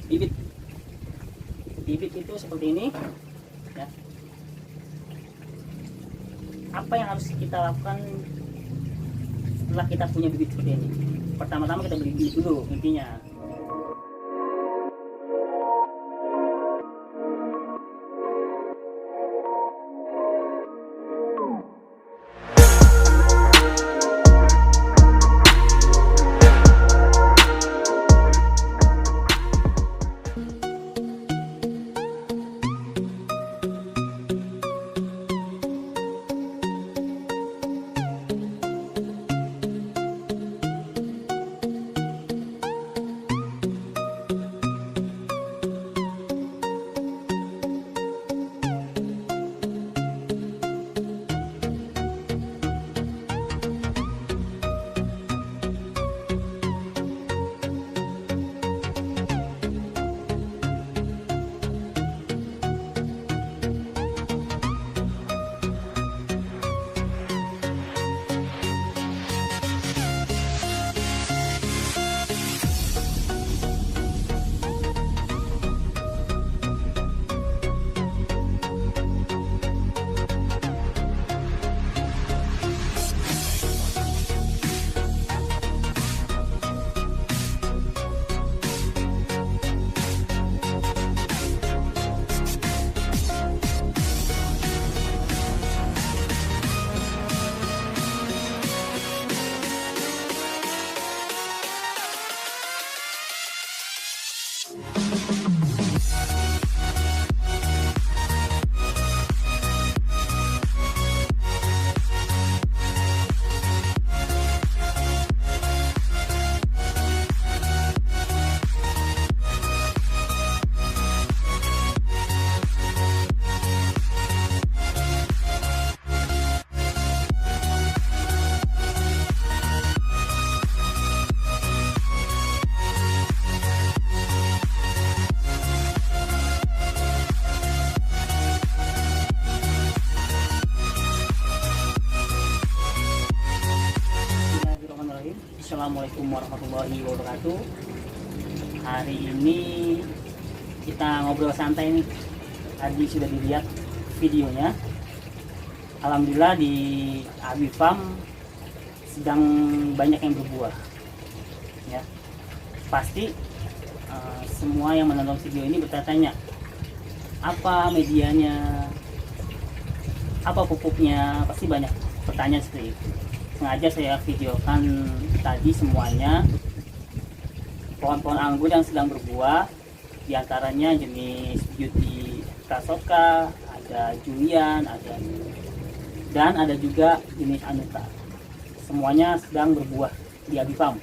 bibit. Bibit itu seperti ini ya. Apa yang harus kita lakukan setelah kita punya bibit seperti ini? Pertama-tama kita beli bibit dulu intinya. Assalamualaikum warahmatullahi wabarakatuh. Hari ini kita ngobrol santai nih. Tadi sudah dilihat videonya. Alhamdulillah di Abi Farm sedang banyak yang berbuah. Ya, pasti semua yang menonton video ini bertanya, apa medianya, apa pupuknya, pasti banyak pertanyaan seperti itu. Sengaja saya videokan tadi semuanya pohon-pohon anggur yang sedang berbuah, diantaranya jenis Beauty Kasoka, ada Julian, dan ada juga jenis Anuta. Semuanya sedang berbuah di Abi Farm.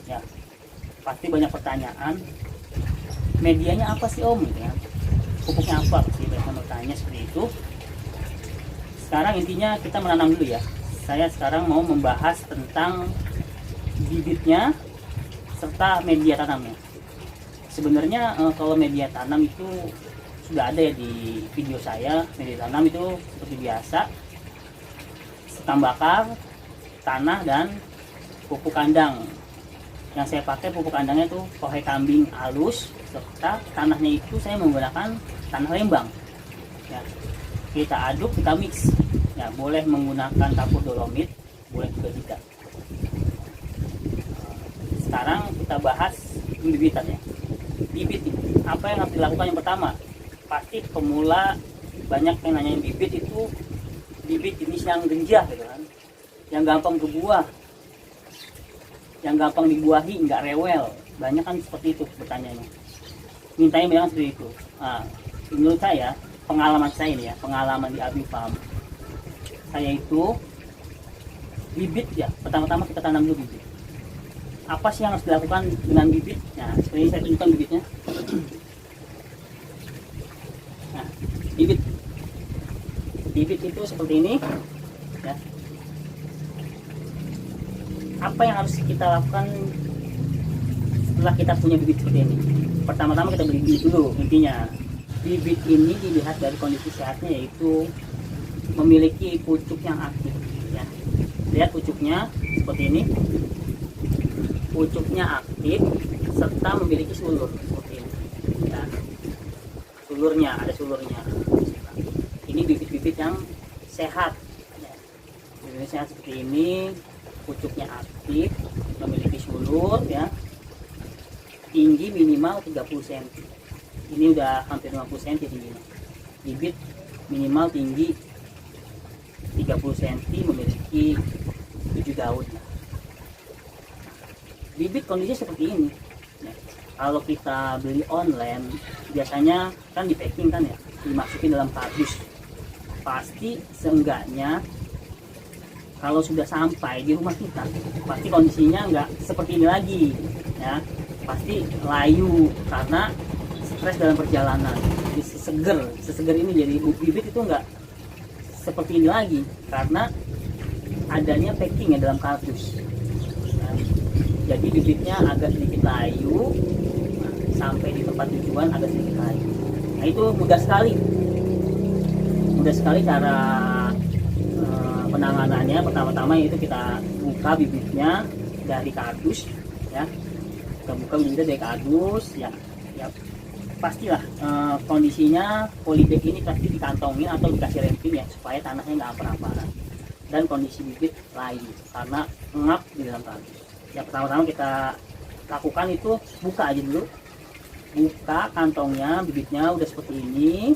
Ya, pasti banyak pertanyaan. Medianya apa sih Om? Ya, pupuknya apa? Pasti banyak bertanya seperti itu. Sekarang intinya kita menanam dulu ya. Saya sekarang mau membahas tentang bibitnya serta media tanamnya. Sebenarnya kalau media tanam itu sudah ada ya di video saya. Media tanam itu seperti biasa, setam bakar, tanah, dan pupuk kandang. Yang saya pakai pupuk kandangnya itu kohe kambing halus, serta tanahnya itu saya menggunakan tanah lembang. Ya, kita aduk, kita mix. Ya, boleh menggunakan kapur dolomit, boleh juga tidak. Sekarang kita bahas pembibitannya. Bibit itu apa yang harus dilakukan? Yang pertama, pasti pemula banyak yang nanyain bibit itu bibit jenis yang genjah gitu kan, yang gampang berbuah, yang gampang dibuahi, nggak rewel. Banyak kan seperti itu pertanyaannya, mintanya bilang seperti itu. Menurut saya, pengalaman saya ini ya, pengalaman di Abi Farm, saya itu bibit ya, pertama-tama kita tanam dulu bibit. Apa sih yang harus dilakukan dengan bibit? Nah, seperti ini saya tunjukkan bibitnya. Nah, bibit itu seperti ini ya. Apa yang harus kita lakukan setelah kita punya bibit seperti ini? Pertama-tama kita beli bibit dulu intinya. Bibit ini dilihat dari kondisi sehatnya, yaitu memiliki pucuk yang aktif ya. Lihat pucuknya seperti ini, pucuknya aktif serta memiliki sulur seperti ini ya. Ada sulurnya. Ini bibit-bibit yang sehat ya. Bibit sehat seperti ini, pucuknya aktif, memiliki sulur ya, tinggi minimal 30 cm. Ini udah hampir 50 cm tingginya. Bibit minimal tinggi 30 cm, memiliki 7 daun. Bibit kondisi seperti ini ya. Kalau kita beli online biasanya kan di packing kan ya, dimasukin dalam kardus. Pasti seenggaknya kalau sudah sampai di rumah kita pasti kondisinya nggak seperti ini lagi ya, pasti layu karena stres dalam perjalanan. Jadi seseger ini, jadi bibit itu nggak seperti ini lagi karena adanya packing ya dalam kardus. Jadi bibitnya agak sedikit layu, sampai di tempat tujuan agak sedikit layu. Nah itu mudah sekali cara penanganannya. Pertama-tama itu kita buka bibitnya dari kardus ya, kita buka bibitnya dari kardus ya, pastilah kondisinya polybag ini pasti dikantongin atau dikasih remping ya, supaya tanahnya nggak apa-apa dan kondisi bibit layu karena ngap di dalam kardus. Ya pertama-tama kita lakukan itu buka aja dulu, buka kantongnya, bibitnya udah seperti ini.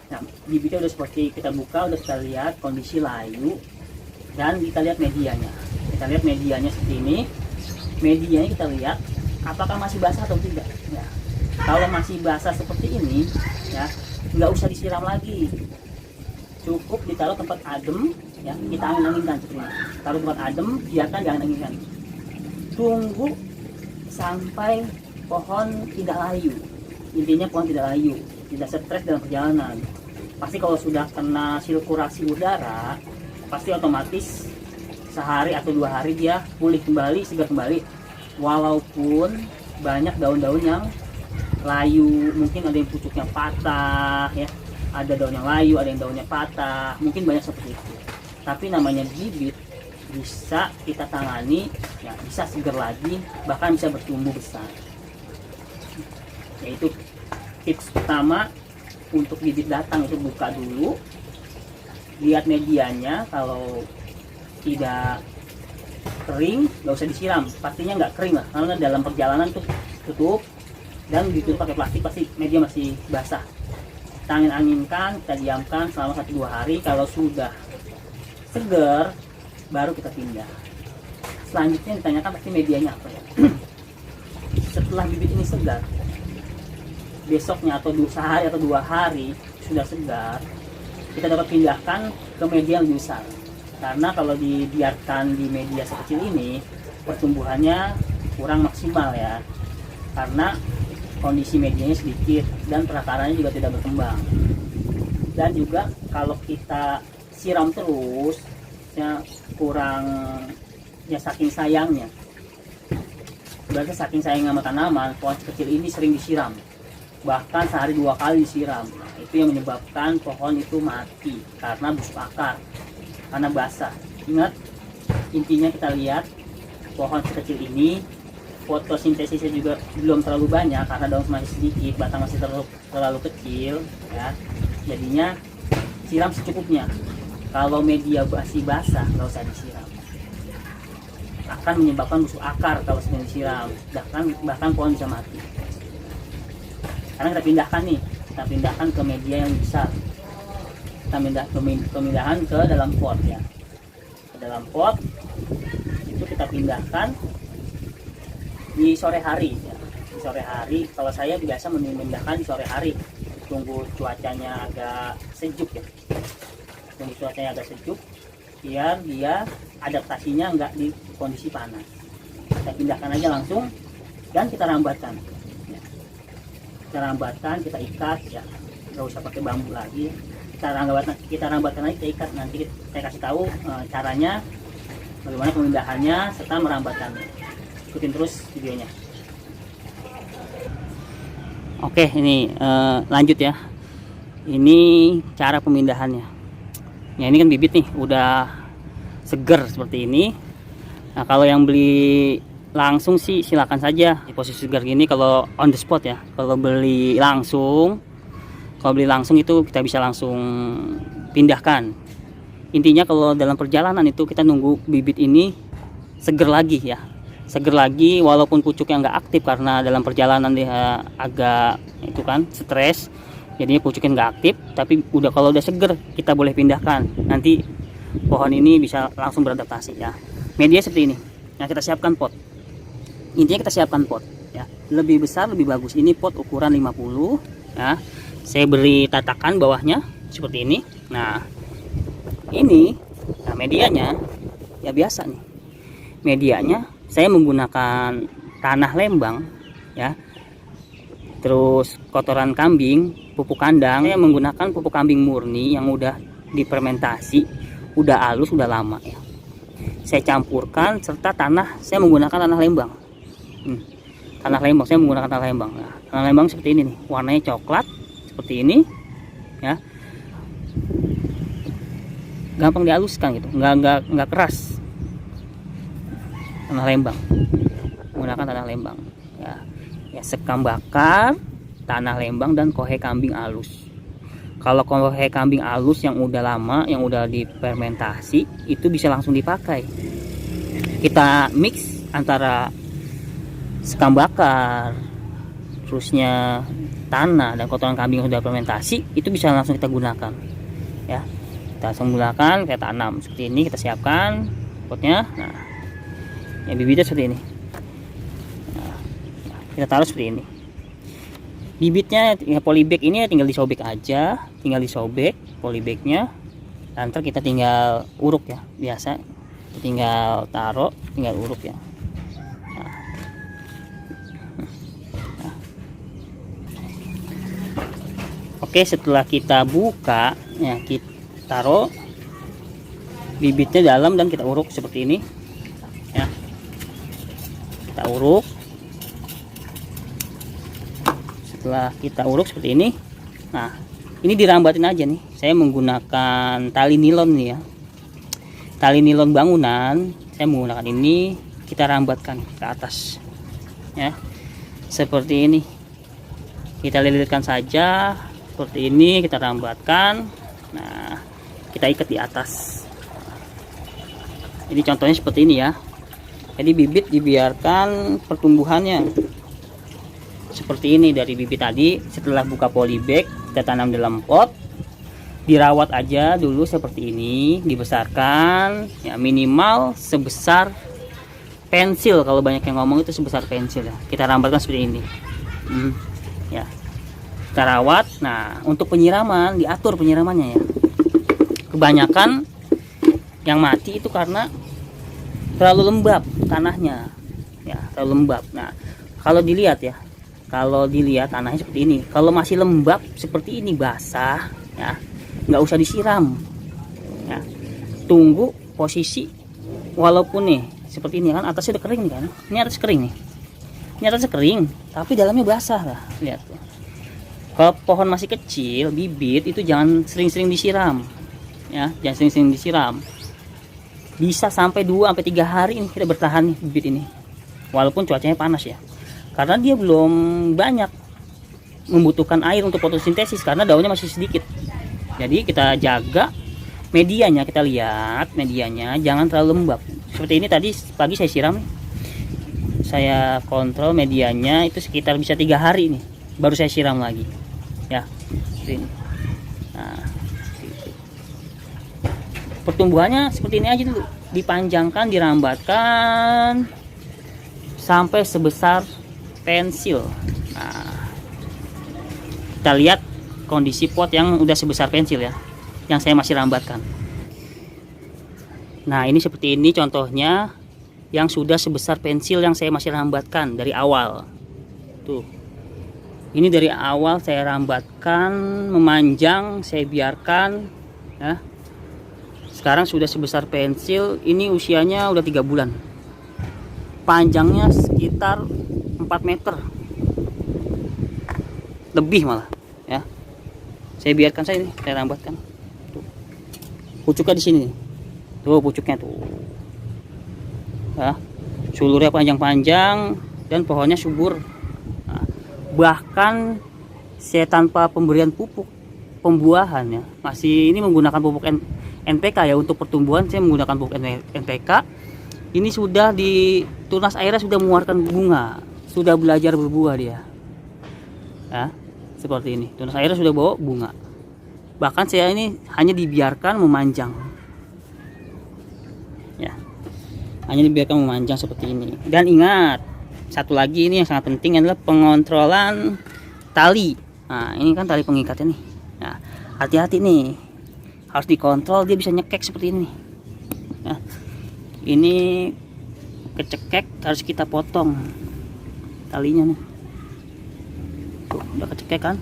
Nah bibitnya udah seperti kita buka, udah kita lihat kondisi layu, dan kita lihat medianya. Kita lihat medianya seperti ini. Medianya kita lihat apakah masih basah atau tidak ya. Kalau masih basah seperti ini ya, nggak usah disiram lagi, cukup ditaruh tempat adem ya, kita angin-anginkan seperti ini. Taruh tempat adem, biarkan jangan anginkan. Tunggu sampai pohon tidak layu. Intinya pohon tidak layu, tidak stres dalam perjalanan. Pasti kalau sudah kena sirkulasi udara, pasti otomatis sehari atau 2 hari dia pulih kembali, segar kembali. Walaupun banyak daun-daun yang layu, mungkin ada yang pucuknya patah ya, ada daun yang layu, ada yang daunnya patah, mungkin banyak seperti itu. Tapi namanya bibit bisa kita tangani ya, bisa segar lagi, bahkan bisa bertumbuh besar. Yaitu tips pertama untuk bibit datang itu buka dulu, lihat medianya. Kalau tidak kering nggak usah disiram, pastinya nggak kering lah karena dalam perjalanan tuh tutup dan ditutup pakai plastik, pasti media masih basah. Kita anginkan, kita diamkan selama 1-2 hari. Kalau sudah segar baru kita pindah. Selanjutnya ditanyakan pasti medianya apa ya. Setelah bibit ini segar, besoknya atau sehari atau 2 hari sudah segar, kita dapat pindahkan ke media yang lebih besar. Karena kalau dibiarkan di media sekecil ini, pertumbuhannya kurang maksimal ya, karena kondisi medianya sedikit dan perakarannya juga tidak berkembang. Dan juga kalau kita siram terus ya, kurang ya, saking sayangnya, berarti saking sayangnya sama tanaman, pohon kecil ini sering disiram, bahkan sehari 2 kali disiram. Nah, itu yang menyebabkan pohon itu mati karena busuk akar, karena basah. Ingat, intinya kita lihat pohon sekecil ini fotosintesisnya juga belum terlalu banyak karena daun masih sedikit, batang masih terlalu kecil ya. Jadinya siram secukupnya. Kalau media masih basah nggak usah disiram, akan menyebabkan busuk akar kalau sedang disiram, bahkan pohon bisa mati. Karena kita pindahkan ke media yang besar. Kita pemindahan ke dalam pot ya, ke dalam pot itu kita pindahkan di sore hari ya. Di sore hari, kalau saya biasa memindahkan di sore hari, tunggu cuacanya agak sejuk ya, tunggu cuacanya agak sejuk biar dia adaptasinya nggak di kondisi panas. Kita pindahkan aja langsung dan kita rambatkan ya. Kita ikat ya, nggak usah pakai bambu lagi. Kita rambatkan lagi, kita ikat. Nanti saya kasih tahu caranya, bagaimana pemindahannya serta merambatkannya. Ikutin terus videonya. Oke, ini lanjut ya. Ini cara pemindahannya. Ya ini kan bibit nih, udah seger seperti ini. Nah kalau yang beli langsung sih silakan saja di posisi segar gini kalau on the spot ya. Kalau beli langsung itu kita bisa langsung pindahkan. Intinya kalau dalam perjalanan itu kita nunggu bibit ini seger lagi ya, seger lagi walaupun pucuknya nggak aktif karena dalam perjalanan dia agak itu kan stres, jadinya pucuknya nggak aktif. Tapi kalau udah seger kita boleh pindahkan, nanti pohon ini bisa langsung beradaptasi ya. Media seperti ini. Nah, kita siapkan pot. Intinya kita siapkan pot ya, lebih besar lebih bagus. Ini pot ukuran 50 ya. Saya beri tatakan bawahnya seperti ini. Nah ini, nah medianya ya biasa nih. Medianya saya menggunakan tanah Lembang ya, terus kotoran kambing, pupuk kandang. Saya menggunakan pupuk kambing murni yang udah difermentasi, udah halus, udah lama ya. Saya campurkan serta tanah, saya menggunakan tanah Lembang. Tanah Lembang, saya menggunakan tanah Lembang. Nah, tanah Lembang seperti ini nih, warnanya coklat seperti ini ya. Gampang dihaluskan gitu, nggak keras. Tanah Lembang, menggunakan tanah Lembang ya, sekam bakar, tanah Lembang, dan kohe kambing halus. Kalau kohe kambing halus yang udah lama, yang udah difermentasi, itu bisa langsung dipakai. Kita mix antara sekam bakar, terusnya tanah dan kotoran kambing yang udah fermentasi, itu bisa langsung kita gunakan ya. Kita langsung gunakan, kita tanam seperti ini. Kita siapkan potnya. Nah, yang bibitnya seperti ini. Nah, kita taruh seperti ini. Bibitnya ya, polybag ini tinggal disobek aja, tinggal disobek polybagnya. Nanti kita tinggal uruk ya, biasa. Tinggal taruh, tinggal uruk ya. Oke, setelah kita buka ya, kita taruh bibitnya dalam dan kita uruk seperti ini ya. Kita uruk. Setelah kita uruk seperti ini, nah ini dirambatin aja nih. Saya menggunakan tali nilon nih ya, tali nilon bangunan. Saya menggunakan ini, kita rambatkan ke atas ya, seperti ini. Kita lilitkan saja seperti ini, kita rambatkan. Nah, kita ikat di atas. Ini contohnya seperti ini ya. Jadi bibit dibiarkan pertumbuhannya seperti ini dari bibit tadi. Setelah buka polybag, kita tanam dalam pot, dirawat aja dulu seperti ini, dibesarkan ya, minimal sebesar pensil. Kalau banyak yang ngomong itu sebesar pensil ya. Kita rambatkan seperti ini ya, kita rawat. Nah, untuk penyiraman diatur penyiramannya ya. Kebanyakan yang mati itu karena terlalu lembab tanahnya ya, terlalu lembab. Nah, kalau dilihat ya, kalau dilihat tanahnya seperti ini, kalau masih lembab seperti ini, basah ya, nggak usah disiram ya. Tunggu posisi, walaupun nih seperti ini kan, atasnya udah kering nih kan, ini atas kering nih, ini atasnya kering tapi dalamnya basah lah, lihat tuh. Kalau pohon masih kecil, bibit itu jangan sering-sering disiram ya, jangan sering-sering disiram. Bisa sampai 2-3 hari ini kita bertahan nih bibit ini, walaupun cuacanya panas ya, karena dia belum banyak membutuhkan air untuk fotosintesis karena daunnya masih sedikit. Jadi kita jaga medianya, kita lihat medianya jangan terlalu lembab. Seperti ini tadi pagi saya siram nih, saya kontrol medianya itu sekitar bisa 3 hari nih baru saya siram lagi ya. Seperti ini. Nah, pertumbuhannya seperti ini aja dulu, dipanjangkan, dirambatkan sampai sebesar pensil. Nah, kita lihat kondisi pot yang udah sebesar pensil ya, yang saya masih rambatkan. Nah, ini seperti ini contohnya yang sudah sebesar pensil yang saya masih rambatkan dari awal tuh. Ini dari awal saya rambatkan, memanjang, saya biarkan ya. Sekarang sudah sebesar pensil. Ini usianya udah 3 bulan. Panjangnya sekitar 4 meter lebih malah ya. Saya biarkan saya ini, saya rambatkan tuh. Pucuknya di sini tuh, pucuknya tuh ya, sulurnya panjang-panjang dan pohonnya subur. Nah, bahkan saya tanpa pemberian pupuk pembuahan ya, masih ini menggunakan pupuk NPK ya untuk pertumbuhan. Saya menggunakan pupuk NPK. Ini sudah di tunas airnya sudah mengeluarkan bunga, sudah belajar berbuah dia ya, seperti ini. Tunas airnya sudah bawa bunga, bahkan saya ini hanya dibiarkan memanjang ya, hanya dibiarkan memanjang seperti ini. Dan ingat, satu lagi ini yang sangat penting adalah pengontrolan tali. Nah, ini kan tali pengikatnya nih. Nah, hati-hati nih, harus dikontrol, dia bisa nyekek seperti ini. Nah, ini kecekek, harus kita potong talinya nih. Tuh, udah kecekek kan.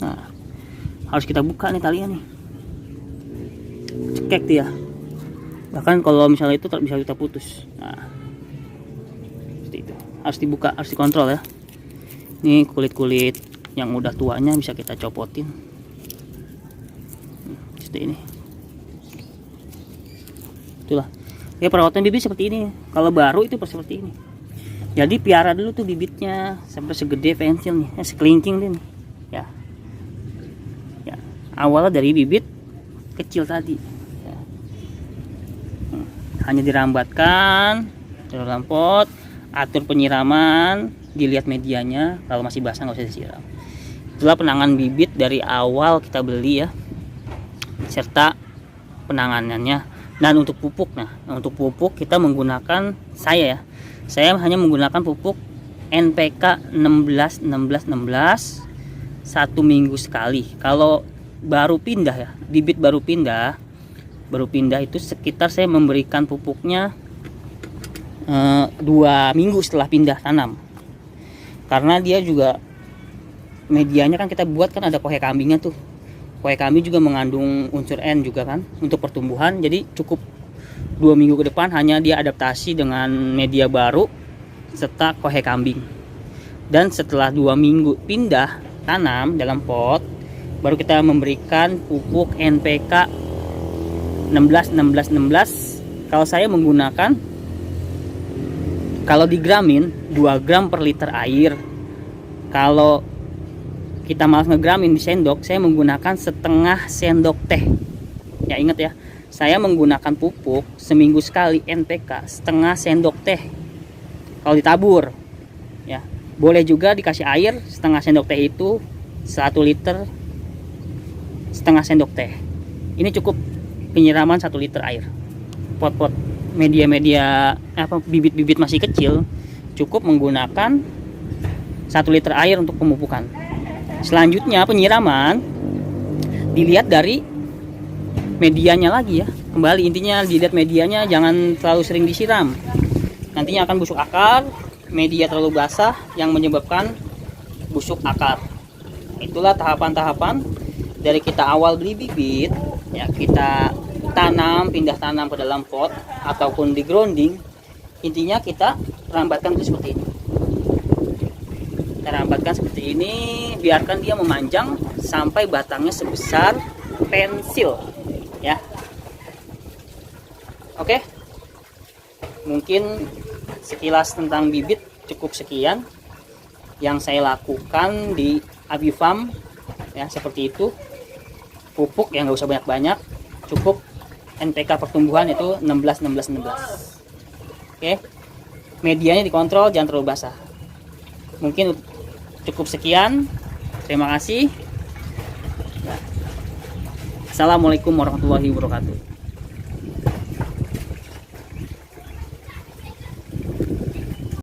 Nah, harus kita buka nih talinya nih, cekek dia. Bahkan kalau misalnya itu bisa kita putus. Nah, seperti itu, harus dibuka, harus dikontrol ya. Ini kulit-kulit yang udah tuanya bisa kita copotin seperti ini. Itulah ya, perawatan bibit seperti ini. Kalau baru itu seperti ini. Jadi piara dulu tuh bibitnya sampai segede pensil nih, sekelingking nih ya. Ya, awalnya dari bibit kecil tadi ya. Hanya dirambatkan dalam pot, atur penyiraman, dilihat medianya, kalau masih basah nggak usah disiram. Itulah penanganan bibit dari awal kita beli ya, serta penanganannya. Dan untuk pupuk, nah untuk pupuk kita menggunakan, saya hanya menggunakan pupuk NPK 16 1 minggu sekali. Kalau baru pindah ya, bibit baru pindah itu sekitar saya memberikan pupuknya 2 minggu setelah pindah tanam, karena dia juga medianya kan kita buat kan ada kohe kambingnya tuh. Kohe kambing juga mengandung unsur N juga kan untuk pertumbuhan. Jadi cukup 2 minggu ke depan hanya dia adaptasi dengan media baru serta kohe kambing. Dan setelah 2 minggu pindah tanam dalam pot, baru kita memberikan pupuk NPK 16. Kalau saya menggunakan, kalau di gramin 2 gram per liter air. Kalau kita malas ngegramin di sendok, saya menggunakan setengah sendok teh. Ya ingat ya, saya menggunakan pupuk seminggu sekali NPK setengah sendok teh. Kalau ditabur ya, boleh juga dikasih air setengah sendok teh itu 1 liter setengah sendok teh. Ini cukup penyiraman 1 liter air. Pot-pot media-media bibit-bibit masih kecil cukup menggunakan 1 liter air untuk pemupukan. Selanjutnya penyiraman dilihat dari medianya lagi ya. Kembali intinya dilihat medianya, jangan terlalu sering disiram. Nantinya akan busuk akar. Media terlalu basah yang menyebabkan busuk akar. Itulah tahapan-tahapan dari kita awal beli bibit ya, kita tanam, pindah tanam ke dalam pot ataupun di grounding. Intinya kita rambatkan itu seperti ini. Kita rambatkan seperti ini, biarkan dia memanjang sampai batangnya sebesar pensil ya. Oke, mungkin sekilas tentang bibit cukup sekian yang saya lakukan di Abifarm ya, seperti itu. Pupuk yang nggak usah banyak-banyak, cukup NPK pertumbuhan itu 16. Oke, medianya dikontrol, jangan terlalu basah. Mungkin cukup sekian, terima kasih. Assalamualaikum warahmatullahi wabarakatuh.